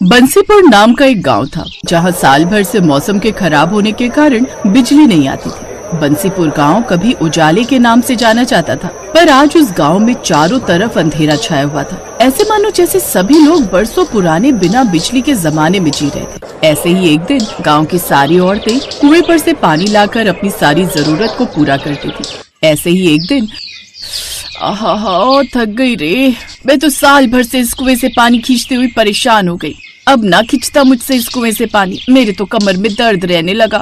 बंसीपुर नाम का एक गांव था जहां साल भर से मौसम के खराब होने के कारण बिजली नहीं आती थी। बंसीपुर गांव कभी उजाले के नाम से जाना जाता था, पर आज उस गांव में चारों तरफ अंधेरा छाया हुआ था। ऐसे मानो जैसे सभी लोग बरसों पुराने बिना बिजली के जमाने में जी रहे थे। ऐसे ही एक दिन गांव की सारी औरतें कुएं पर से पानी लाकर अपनी सारी जरूरत को पूरा करती थी। ऐसे ही एक दिन आहा, थक गई रे, मैं तो साल भर से इस कुएं से पानी खींचते हुए परेशान हो गई। अब ना खींचता मुझसे इस कुएं से पानी, मेरे तो कमर में दर्द रहने लगा।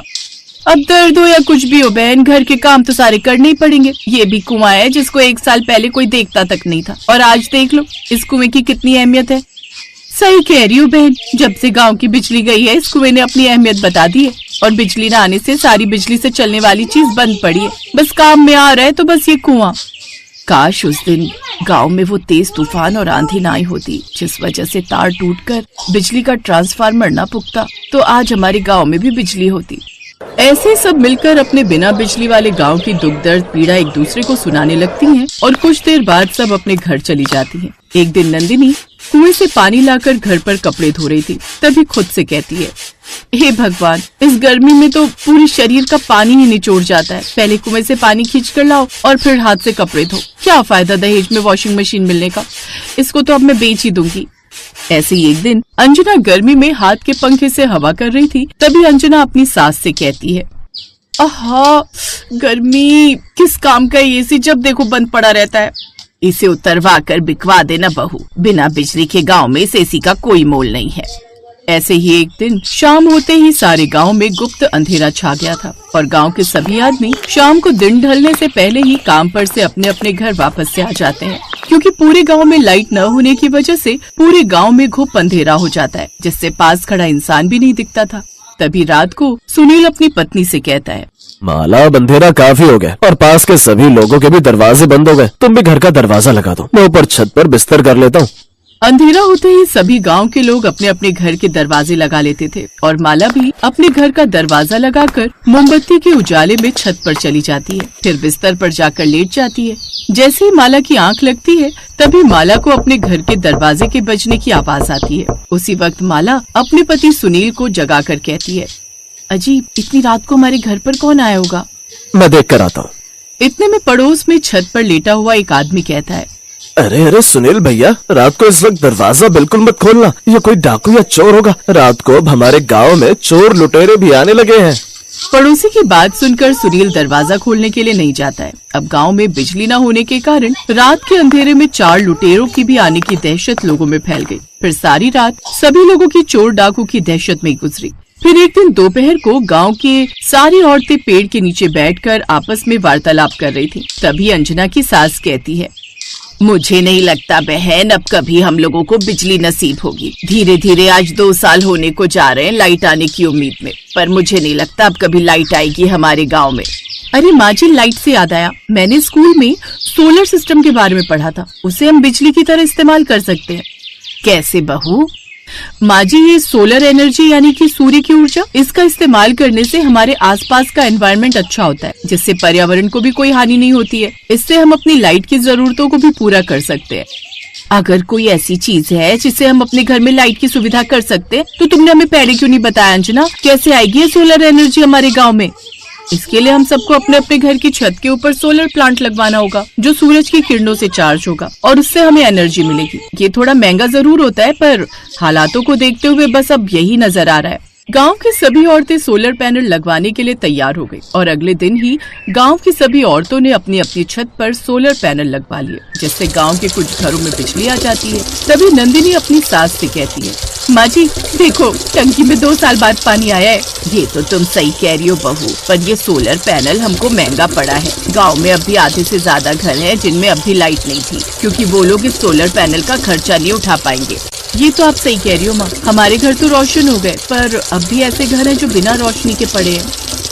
अब दर्द हो या कुछ भी हो बहन, घर के काम तो सारे करने ही पड़ेंगे। ये भी कुआं है जिसको एक साल पहले कोई देखता तक नहीं था, और आज देख लो इस कुएं की कितनी अहमियत है। सही कह रही हो बहन, जब से गांव की बिजली गई है इस कुएं ने अपनी अहमियत बता दी है, और बिजली न आने से सारी बिजली से चलने वाली चीज बंद पड़ी है। बस काम में आ रहा है तो बस ये कुआं। काश उस दिन गांव में वो तेज तूफान और आंधी ना आई होती जिस वजह से तार टूटकर बिजली का ट्रांसफार्मर ना पुकता, तो आज हमारे गांव में भी बिजली होती। ऐसे सब मिलकर अपने बिना बिजली वाले गांव की दुख दर्द पीड़ा एक दूसरे को सुनाने लगती हैं, और कुछ देर बाद सब अपने घर चली जाती हैं। एक दिन नंदिनी कुएं से पानी लाकर घर पर कपड़े धो रही थी, तभी खुद से कहती है, हे भगवान, इस गर्मी में तो पूरे शरीर का पानी ही निचोड़ जाता है। पहले कुएं से पानी खींच कर लाओ और फिर हाथ से कपड़े धो। क्या फायदा दहेज में वॉशिंग मशीन मिलने का, इसको तो अब मैं बेच ही दूंगी। ऐसे ही एक दिन अंजना गर्मी में हाथ के पंखे से हवा कर रही थी, तभी अंजना अपनी सास से कहती है, आहा, गर्मी, किस काम का एसी जब देखो बंद पड़ा रहता है। इसे उतरवा कर बिकवा देना बहू, बिना बिजली के गांव में इस एसी का कोई मोल नहीं है। ऐसे ही एक दिन शाम होते ही सारे गांव में गुप्त अंधेरा छा गया था, और गांव के सभी आदमी शाम को दिन ढलने से पहले ही काम पर से अपने अपने घर वापस से आ जाते हैं, क्योंकि पूरे गांव में लाइट न होने की वजह से पूरे गांव में घुप अंधेरा हो जाता है, जिससे पास खड़ा इंसान भी नहीं दिखता था। तभी रात को सुनील अपनी पत्नी से कहता है, माला, अंधेरा काफी हो गया और पास के सभी लोगों के भी दरवाजे बंद हो गए। तुम भी घर का दरवाजा लगा दो, मैं ऊपर छत पर बिस्तर कर लेता हूँ। अंधेरा होते ही सभी गांव के लोग अपने अपने घर के दरवाजे लगा लेते थे, और माला भी अपने घर का दरवाजा लगाकर मोमबत्ती के उजाले में छत पर चली जाती है, फिर बिस्तर पर जाकर लेट जाती है। जैसे ही माला की आंख लगती है तभी माला को अपने घर के दरवाजे के बजने की आवाज आती है। उसी वक्त माला अपने पति सुनील को जगा कर कहती है, अजीब, इतनी रात को हमारे घर पर कौन आया होगा? मैं देख कर आता हूँ। इतने में पड़ोस में छत पर लेटा हुआ एक आदमी कहता है, अरे अरे सुनील भैया, रात को इस वक्त दरवाजा बिल्कुल मत खोलना, ये कोई डाकू या चोर होगा। रात को अब हमारे गांव में चोर लुटेरे भी आने लगे हैं। पड़ोसी की बात सुनकर सुनील दरवाजा खोलने के लिए नहीं जाता है। अब गांव में बिजली न होने के कारण रात के अंधेरे में 4 लुटेरों की भी आने की दहशत लोगों में फैल गई। फिर सारी रात सभी लोगों की चोर डाकू की दहशत में गुजरी। फिर एक दिन दोपहर को गांव के सारी औरतें पेड़ के नीचे बैठकर आपस में वार्तालाप कर रही थी। तभी अंजना की सास कहती है, मुझे नहीं लगता बहन अब कभी हम लोगों को बिजली नसीब होगी। धीरे धीरे आज 2 साल होने को जा रहे हैं लाइट आने की उम्मीद में, पर मुझे नहीं लगता अब कभी लाइट आएगी हमारे गांव में। अरे माँ जी, लाइट से याद आया, मैंने स्कूल में सोलर सिस्टम के बारे में पढ़ा था, उसे हम बिजली की तरह इस्तेमाल कर सकते हैं। कैसे बहू? माँ जी, ये सोलर एनर्जी यानी कि सूर्य की ऊर्जा, इसका इस्तेमाल करने से हमारे आसपास का एनवायरनमेंट अच्छा होता है, जिससे पर्यावरण को भी कोई हानि नहीं होती है। इससे हम अपनी लाइट की जरूरतों को भी पूरा कर सकते हैं। अगर कोई ऐसी चीज है जिससे हम अपने घर में लाइट की सुविधा कर सकते हैं, तो तुमने हमें पहले क्यों नहीं बताया अंजना? कैसे आएगी ये सोलर एनर्जी हमारे गाँव में? इसके लिए हम सबको अपने अपने घर की छत के ऊपर सोलर प्लांट लगवाना होगा, जो सूरज की किरणों से चार्ज होगा, और उससे हमें एनर्जी मिलेगी। ये थोड़ा महंगा जरूर होता है, पर हालातों को देखते हुए बस अब यही नजर आ रहा है। गांव की सभी औरतें सोलर पैनल लगवाने के लिए तैयार हो गई, और अगले दिन ही गांव की सभी औरतों ने अपनी अपनी छत पर सोलर पैनल लगवा लिए, जिससे गांव के कुछ घरों में बिजली आ जाती है। तभी नंदिनी अपनी सास से कहती है, माँ जी देखो, टंकी में 2 साल बाद पानी आया है। ये तो तुम सही कह रही हो बहू, पर ये सोलर पैनल हमको महंगा पड़ा है। गांव में अब भी आधे से ज्यादा घर हैं जिनमें अब भी लाइट नहीं थी, क्योंकि वो लोग इस सोलर पैनल का खर्चा नहीं उठा पाएंगे। ये तो आप सही कह रही हो माँ, हमारे घर तो रोशन हो गए, पर अब भी ऐसे घर हैं जो बिना रोशनी के पड़े हैं।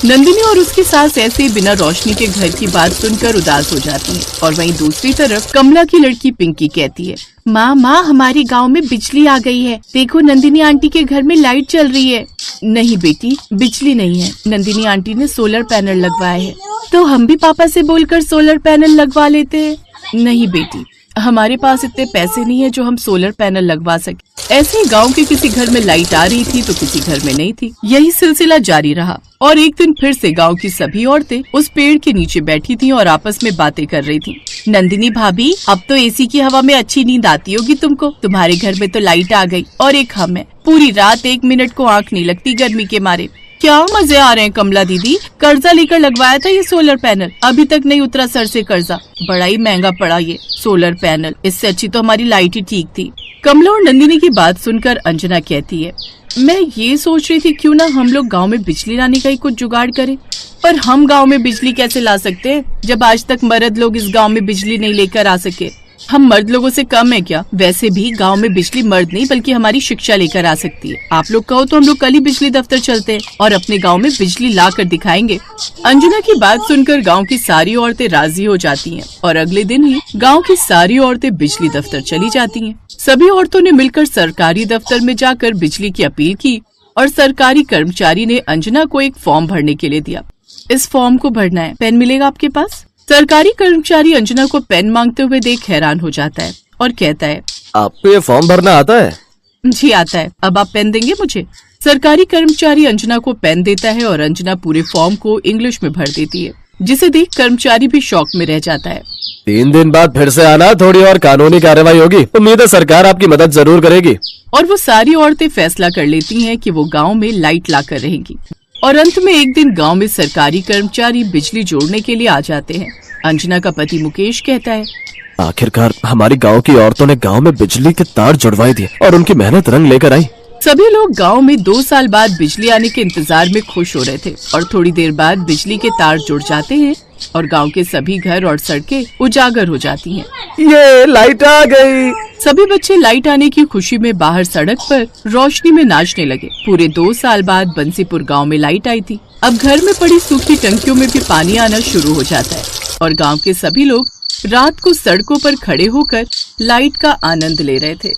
नंदिनी और उसकी सास ऐसे ही बिना रोशनी के घर की बात सुनकर उदास हो जाती है, और वहीं दूसरी तरफ कमला की लड़की पिंकी कहती है, माँ हमारे गांव में बिजली आ गई है, देखो नंदिनी आंटी के घर में लाइट चल रही है। नहीं बेटी, बिजली नहीं है, नंदिनी आंटी ने सोलर पैनल लगवाए है। तो हम भी पापा से बोलकर सोलर पैनल लगवा लेते हैं। नहीं बेटी, हमारे पास इतने पैसे नहीं है जो हम सोलर पैनल लगवा सके। ऐसे ही गांव के किसी घर में लाइट आ रही थी तो किसी घर में नहीं थी। यही सिलसिला जारी रहा और एक दिन फिर से गांव की सभी औरतें उस पेड़ के नीचे बैठी थीं और आपस में बातें कर रही थीं। नंदिनी भाभी, अब तो एसी की हवा में अच्छी नींद आती होगी तुमको। तुम्हारे घर में तो लाइट आ गई और एक हम है, पूरी रात 1 मिनट को आंख नहीं लगती गर्मी के मारे। क्या मजे आ रहे हैं कमला दीदी, कर्जा लेकर लगवाया था ये सोलर पैनल, अभी तक नहीं उतरा सर से कर्जा। बड़ा ही महंगा पड़ा ये सोलर पैनल, इससे अच्छी तो हमारी लाइट ही ठीक थी। कमला और नंदिनी की बात सुनकर अंजना कहती है, मैं ये सोच रही थी क्यों ना हम लोग गांव में बिजली लाने का ही कुछ जुगाड़ करें। पर हम गांव में बिजली कैसे ला सकते हैं जब आज तक मर्द लोग इस गांव में बिजली नहीं लेकर आ सके। हम मर्द लोगों से कम है क्या? वैसे भी गांव में बिजली मर्द नहीं बल्कि हमारी शिक्षा लेकर आ सकती है। आप लोग कहो तो हम लोग कल ही बिजली दफ्तर चलते हैं और अपने गांव में बिजली ला कर दिखाएंगे। अंजना की बात सुनकर गांव की सारी औरतें राजी हो जाती हैं और अगले दिन ही गांव की सारी औरतें बिजली दफ्तर चली जाती हैं। सभी औरतों ने मिलकर सरकारी दफ्तर में जाकर बिजली की अपील की और सरकारी कर्मचारी ने अंजना को एक फॉर्म भरने के लिए दिया। इस फॉर्म को भरना है, पेन मिलेगा आपके पास? सरकारी कर्मचारी अंजना को पेन मांगते हुए देख हैरान हो जाता है और कहता है, आपको ये फॉर्म भरना आता है? जी आता है। अब आप पेन देंगे मुझे? सरकारी कर्मचारी अंजना को पेन देता है और अंजना पूरे फॉर्म को इंग्लिश में भर देती है, जिसे देख कर्मचारी भी शॉक में रह जाता है। 3 दिन बाद फिर से आना, थोड़ी और कानूनी कार्रवाई होगी। उम्मीद है सरकार आपकी मदद जरूर करेगी। और वो सारी औरतें फैसला कर लेती हैं कि वो गांव में लाइट लाकर रहेंगी। और अंत में एक दिन गांव में सरकारी कर्मचारी बिजली जोड़ने के लिए आ जाते हैं। अंजना का पति मुकेश कहता है, आखिरकार हमारी गांव की औरतों ने गांव में बिजली के तार जुड़वाई दिए और उनकी मेहनत रंग लेकर आई। सभी लोग गांव में 2 साल बाद बिजली आने के इंतजार में खुश हो रहे थे और थोड़ी देर बाद बिजली के तार जुड़ जाते हैं और गांव के सभी घर और सड़कें उजागर हो जाती हैं। ये लाइट आ गई। सभी बच्चे लाइट आने की खुशी में बाहर सड़क पर रोशनी में नाचने लगे। पूरे 2 साल बाद बंसीपुर गांव में लाइट आई थी। अब घर में पड़ी सूखी टंकियों में भी पानी आना शुरू हो जाता है और गांव के सभी लोग रात को सड़कों पर खड़े होकर लाइट का आनंद ले रहे थे।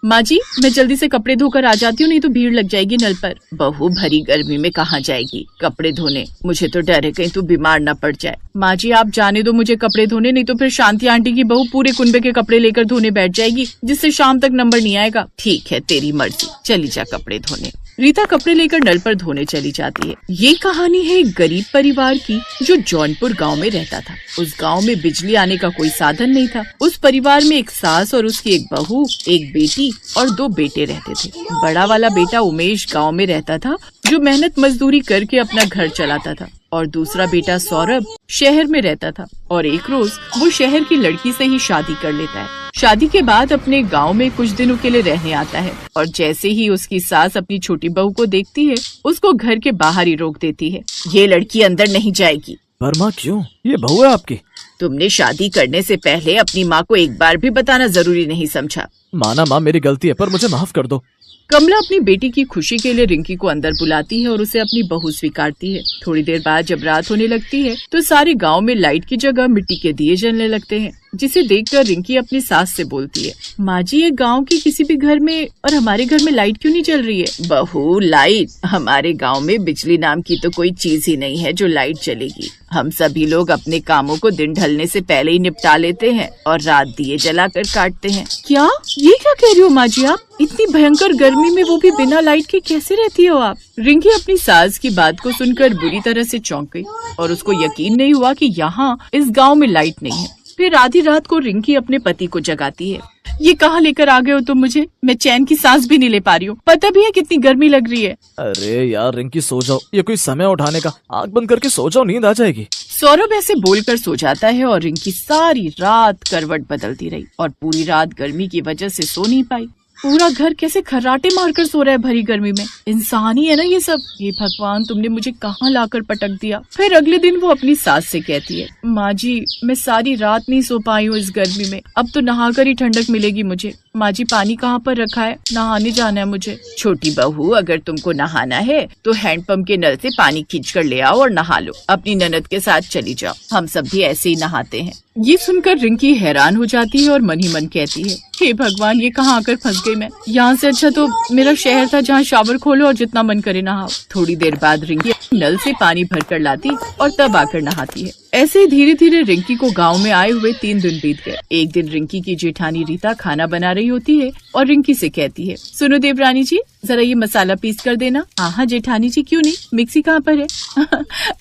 माँ जी, मैं जल्दी से कपड़े धोकर आ जाती हूँ, नहीं तो भीड़ लग जाएगी नल पर। बहू भरी गर्मी में कहाँ जाएगी कपड़े धोने? मुझे तो डर है कहीं तू बीमार न पड़ जाए। माँ जी आप जाने दो मुझे कपड़े धोने, नहीं तो फिर शांति आंटी की बहू पूरे कुनबे के कपड़े लेकर धोने बैठ जाएगी, जिससे शाम तक नंबर नहीं आएगा। ठीक है तेरी मर्जी, चली जा कपड़े धोने। रीता कपड़े लेकर नल पर धोने चली जाती है। ये कहानी है एक गरीब परिवार की जो जौनपुर गांव में रहता था। उस गांव में बिजली आने का कोई साधन नहीं था। उस परिवार में एक सास और उसकी एक बहू, एक बेटी और 2 बेटे रहते थे। बड़ा वाला बेटा उमेश गांव में रहता था, जो मेहनत मजदूरी करके अपना घर चलाता था, और दूसरा बेटा सौरभ शहर में रहता था और एक रोज वो शहर की लड़की से ही शादी कर लेता है। शादी के बाद अपने गांव में कुछ दिनों के लिए रहने आता है और जैसे ही उसकी सास अपनी छोटी बहू को देखती है, उसको घर के बाहर ही रोक देती है। ये लड़की अंदर नहीं जाएगी। पर माँ क्यों? ये बहू है आपकी। तुमने शादी करने से पहले अपनी माँ को एक बार भी बताना जरूरी नहीं समझा। माना माँ मेरी गलती है, पर मुझे माफ कर दो। कमला अपनी बेटी की खुशी के लिए रिंकी को अंदर बुलाती है और उसे अपनी बहू स्वीकारती है। थोड़ी देर बाद जब रात होने लगती है तो सारे गांव में लाइट की जगह मिट्टी के दिए जलने लगते हैं, जिसे देखकर रिंकी अपनी सास से बोलती है, माँ जी ये गांव के किसी भी घर में और हमारे घर में लाइट क्यों नहीं जल रही है? बहू लाइट? हमारे गांव में बिजली नाम की तो कोई चीज ही नहीं है जो लाइट जलेगी। हम सभी लोग अपने कामों को दिन ढलने से पहले ही निपटा लेते हैं और रात दिए जलाकर काटते हैं। क्या? ये क्या कह रही हो माँ जी आप? इतनी भयंकर गर्मी में वो भी बिना लाइट के कैसे रहती हो आप? रिंकी अपनी सास की बात को सुनकर बुरी तरह से चौंक गई और उसको यकीन नहीं हुआ कि यहाँ इस गांव में लाइट नहीं है। फिर आधी रात को रिंकी अपने पति को जगाती है। ये कहाँ लेकर आ गए हो तुम मुझे? मैं चैन की सांस भी नहीं ले पा रही हूँ। पता भी है कितनी गर्मी लग रही है। अरे यार रिंकी सो जाओ, ये कोई समय उठाने का? आँख बंद करके सो जाओ, नींद आ जाएगी। सौरभ ऐसे बोलकर सो जाता है और रिंकी सारी रात करवट बदलती रही और पूरी रात गर्मी की वजह से सो नहीं पाई। पूरा घर कैसे खर्राटे मारकर सो रहा है भरी गर्मी में। इंसान ही है ना ये सब। हे भगवान तुमने मुझे कहाँ लाकर पटक दिया। फिर अगले दिन वो अपनी सास से कहती है, माँ जी मैं सारी रात नहीं सो पाई हूँ इस गर्मी में, अब तो नहाकर ही ठंडक मिलेगी मुझे। माँ जी पानी कहाँ पर रखा है, नहाने जाना है मुझे। छोटी बहू, अगर तुमको नहाना है तो हैंडपंप के नल से पानी खींच कर ले आओ और नहा लो। अपनी ननद के साथ चली जाओ, हम सब भी ऐसे ही नहाते हैं। ये सुनकर रिंकी हैरान हो जाती है और मन ही मन कहती है, हे भगवान, ये कहाँ आकर फंस गई मैं। यहाँ से अच्छा तो मेरा शहर था जहाँ शावर खोलो और जितना मन करे नहाओ। थोड़ी देर बाद रिंकी नल से पानी भर कर लाती और तब आकर नहाती है। ऐसे ही धीरे धीरे रिंकी को गांव में आए हुए 3 दिन बीत गए। एक दिन रिंकी की जेठानी रीता खाना बना रही होती है और रिंकी से कहती है, सुनो देवरानी जी, जरा ये मसाला पीस कर देना। हाँ जेठानी जी, क्यों नहीं, मिक्सी कहाँ पर है?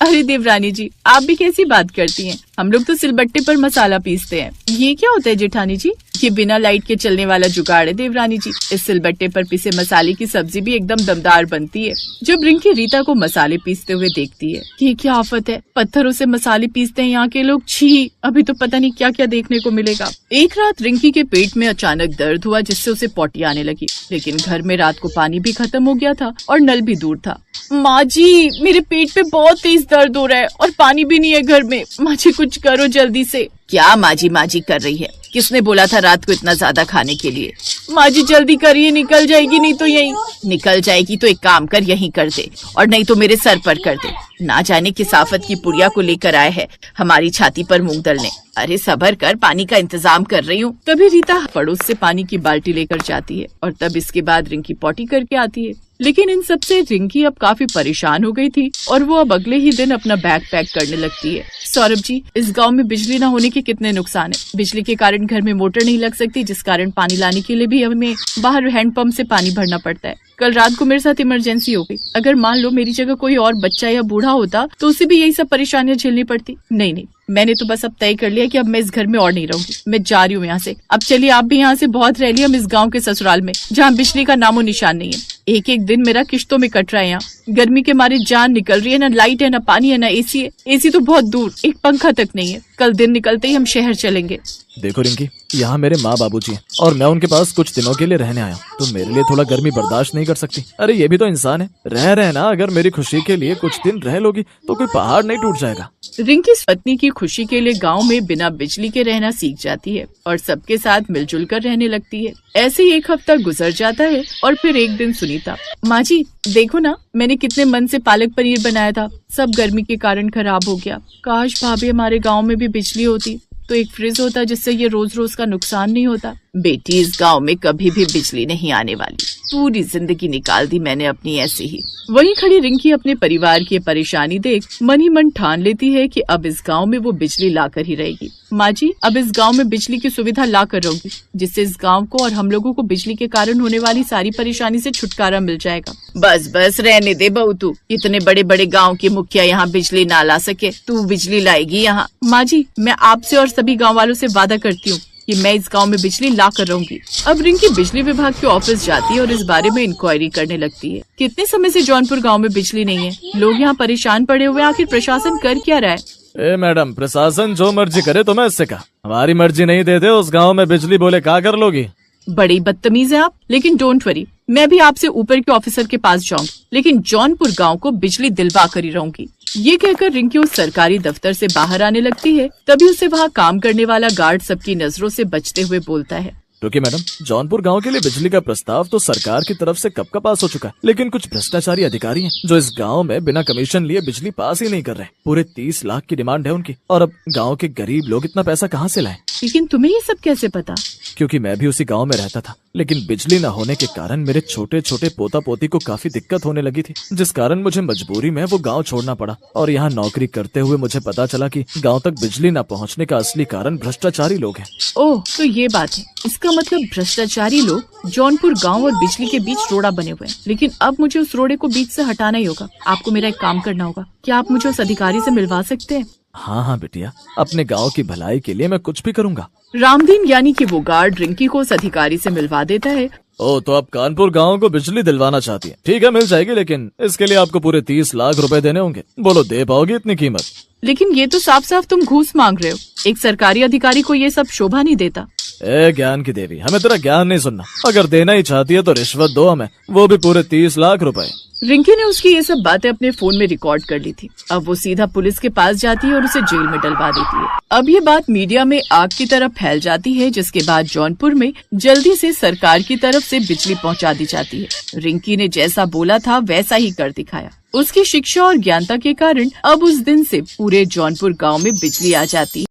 अरे देवरानी जी, आप भी कैसी बात करती हैं, हम लोग तो सिलबट्टे पर मसाला पीसते हैं। ये क्या होता है जेठानी जी? ये बिना लाइट के चलने वाला जुगाड़ है देवरानी जी। इस सिलबट्टे पर पिसे मसाले की सब्जी भी एकदम दमदार बनती है। जब रिंकी रीता को मसाले पीसते हुए देखती है, ये क्या आफत है, पत्थरों से मसाले पीसते हैं यहाँ के लोग, छी, अभी तो पता नहीं क्या क्या देखने को मिलेगा। एक रात रिंकी के पेट में अचानक दर्द हुआ जिससे उसे पोटी आने लगी, लेकिन घर में रात को पानी भी खत्म हो गया था और नल भी दूर था। माँ जी, मेरे पेट पे बहुत तेज दर्द हो रहा है और पानी भी नहीं है घर में, माँ जी कुछ करो जल्दी से। क्या माँ जी कर रही है, किसने बोला था रात को इतना ज्यादा खाने के लिए? माँ जी जल्दी करिए, निकल जाएगी नहीं तो यहीं। निकल जाएगी तो एक काम कर, यहीं कर दे, और नहीं तो मेरे सर पर कर दे। ना जाने किस आफत की पुड़िया को लेकर आए हैं हमारी छाती पर मूंग दलने। अरे सबर कर, पानी का इंतजाम कर रही हूँ। तभी रीता पड़ोस से पानी की बाल्टी लेकर जाती है और तब इसके बाद रिंकी पॉटी करके आती है। लेकिन इन सब से रिंकी अब काफी परेशान हो गई थी और वो अब अगले ही दिन अपना बैग पैक करने लगती है। सौरभ जी, इस गांव में बिजली न होने के कितने नुकसान है। बिजली के कारण घर में मोटर नहीं लग सकती, जिस कारण पानी लाने के लिए भी हमें बाहर हैंडपंप से पानी भरना पड़ता है। कल रात को मेरे साथ इमरजेंसी हो गई, अगर मान लो मेरी जगह कोई और बच्चा या बूढ़ा होता तो उसे भी यही सब परेशानियां झेलनी पड़ती। नहीं, मैंने तो बस अब तय कर लिया कि अब मैं इस घर में और नहीं रहूंगी, मैं जा रही हूँ यहाँ से। अब चलिए आप भी यहाँ से बहुत रह लिया, हम इस गाँव के ससुराल में जहाँ बिजली का नामो निशान नहीं है। एक एक दिन मेरा किश्तों में कट रहा है। यहाँ गर्मी के मारे जान निकल रही है, न लाइट है, न पानी है, न एसी है। एसी तो बहुत दूर, एक पंखा तक नहीं है। कल दिन निकलते ही हम शहर चलेंगे। देखो रिंकी, यहाँ मेरे माँ बाबूजी हैं और मैं उनके पास कुछ दिनों के लिए रहने आया, तो मेरे लिए थोड़ा गर्मी बर्दाश्त नहीं कर सकती। अरे ये भी तो इंसान है, रह रहे ना, अगर मेरी खुशी के लिए कुछ दिन रह लोगी तो कोई पहाड़ नहीं टूट जाएगा। रिंकी पत्नी की खुशी के लिए गांव में बिना बिजली के रहना सीख जाती है और सबके साथ मिलजुल कर रहने लगती है। ऐसे ही एक हफ्ता गुजर जाता है और फिर एक दिन सुनीता, माँ जी देखो ना, मैंने कितने मन से पालक पनीर बनाया था, सब गर्मी के कारण खराब हो गया। काश भाभी हमारे गांव में भी बिजली होती तो एक फ्रिज होता जिससे ये रोज रोज का नुकसान नहीं होता। बेटी, इस गांव में कभी भी बिजली नहीं आने वाली, पूरी जिंदगी निकाल दी मैंने अपनी ऐसे ही। वहीं खड़ी रिंकी अपने परिवार की परेशानी देख मन ही मन ठान लेती है कि अब इस गांव में वो बिजली लाकर ही रहेगी। माँ जी, अब इस गांव में बिजली की सुविधा ला कर रहूंगी, जिससे इस गांव को और हम लोगों को बिजली के कारण होने वाली सारी परेशानी से छुटकारा मिल जाएगा। बस बस रहने दे बहू, तू इतने बड़े बड़े गाँव की मुखिया यहाँ बिजली ना ला सके, तू बिजली लाएगी यहाँ। माँ जी, मैं आपसे और सभी गाँव वालों से वादा करती हूँ कि मैं इस गांव में बिजली ला कर रहूंगी। अब रिंकी बिजली विभाग के ऑफिस जाती है और इस बारे में इंक्वायरी करने लगती है। कितने समय से जौनपुर गांव में बिजली नहीं है, लोग यहाँ परेशान पड़े हुए, आखिर प्रशासन कर क्या रहा है? ए मैडम, प्रशासन जो मर्जी करे तुम्हें इससे क्या, हमारी मर्जी नहीं देते उस गाँव में बिजली, बोले क्या कर लोगी? बड़ी बदतमीज है आप, लेकिन डोंट वरी, मैं भी आपसे ऊपर के ऑफिसर के पास जाऊंगी, लेकिन जौनपुर गांव को बिजली दिलवा कर ही रहूंगी। ये कहकर रिंकी उस सरकारी दफ्तर से बाहर आने लगती है। तभी उसे वहाँ काम करने वाला गार्ड सबकी नजरों से बचते हुए बोलता है, रुकिए मैडम, जौनपुर गांव के लिए बिजली का प्रस्ताव तो सरकार की तरफ से कब का पास हो चुका है, लेकिन कुछ भ्रष्टाचारी अधिकारी हैं जो इस गांव में बिना कमीशन लिए बिजली पास ही नहीं कर रहे। पूरे 30 लाख की डिमांड है उनकी, और अब गांव के गरीब लोग इतना पैसा कहां से लाएं? लेकिन तुम्हें ये सब कैसे पता? क्योंकि मैं भी उसी गांव में रहता था, लेकिन बिजली न होने के कारण मेरे छोटे छोटे पोता पोती को काफी दिक्कत होने लगी थी, जिस कारण मुझे मजबूरी में वो गांव छोड़ना पड़ा। और यहाँ नौकरी करते हुए मुझे पता चला कि गांव तक बिजली न पहुंचने का असली कारण भ्रष्टाचारी लोग हैं। ओह, तो ये बात है, इसका मतलब भ्रष्टाचारी लोग जौनपुर गांव और बिजली के बीच रोड़ा बने हुए हैं। लेकिन अब मुझे उस रोड़े को बीच से हटाना ही होगा। आपको मेरा एक काम करना होगा, क्या आप मुझे उस अधिकारी से मिलवा सकते हैं? हाँ बिटिया, अपने गांव की भलाई के लिए मैं कुछ भी करूँगा। रामदीन यानी कि वो गार्ड रिंकी को उस अधिकारी से मिलवा देता है। ओ, तो आप कानपुर गांव को बिजली दिलवाना चाहती हैं? ठीक है, मिल जाएगी, लेकिन इसके लिए आपको पूरे 30 लाख रुपए देने होंगे। बोलो, दे पाओगी इतनी कीमत? लेकिन ये तो साफ साफ तुम घूस मांग रहे हो। एक सरकारी अधिकारी को ये सब शोभा नहीं देता। ए ज्ञान की देवी, हमें तेरा ज्ञान नहीं सुनना। अगर देना ही चाहती है तो रिश्वत दो हमें, वो भी पूरे 30 लाख रुपए। रिंकी ने उसकी ये सब बातें अपने फोन में रिकॉर्ड कर ली थी। अब वो सीधा पुलिस के पास जाती है और उसे जेल में डलवा देती है। अब ये बात मीडिया में आग की तरह फैल जाती है, जिसके बाद जौनपुर में जल्दी से सरकार की तरफ से बिजली पहुंचा दी जाती है। रिंकी ने जैसा बोला था वैसा ही कर दिखाया। उसकी शिक्षा और ज्ञानता के कारण अब उस दिन से पूरे जौनपुर गांव में बिजली आ जाती है।